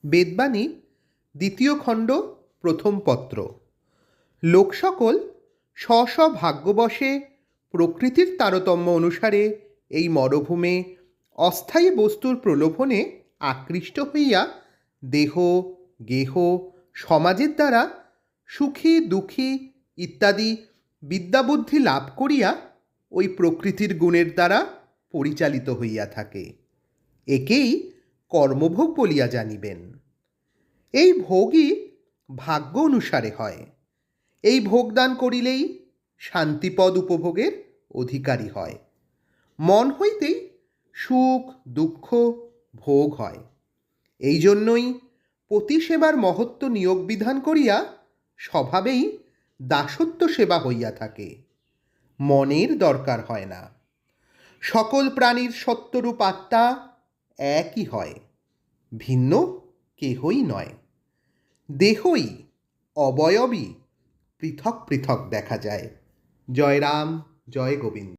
বেদবাণী ২য় খণ্ড প্রথম পত্র। লোক সকল স্ব স্ব ভাগ্যবশে প্রকৃতির তারতম্য অনুসারে এই মরভূমে অস্থায়ী বস্তুর প্রলোভনে আকৃষ্ট হইয়া দেহ গেহ সমাজের দ্বারা সুখী দুঃখী ইত্যাদি বিদ্যাবুদ্ধি লাভ করিয়া ওই প্রকৃতির গুণের দ্বারা পরিচালিত হইয়া থাকে। একেই কর্মভোগ বলিয়া জানিবেন। এই ভোগই ভাগ্য অনুসারে হয়। এই ভোগদান করিলেই শান্তিপদ উপভোগের অধিকারী হয়। মন হইতেই সুখ দুঃখ ভোগ হয়। এই জন্যই পতিসেবার মহত্ব নিয়োগ বিধান করিয়া স্বভাবেই দাসত্ব সেবা হইয়া থাকে। মনের দরকার হয় না। সকল প্রাণীর সত্যরূপ আত্মা একই হয়, ভিন্ন কেহই নয়। দেহই অবয়বই পৃথক পৃথক দেখা যায়। জয় রাম, জয় গোবিন্দ।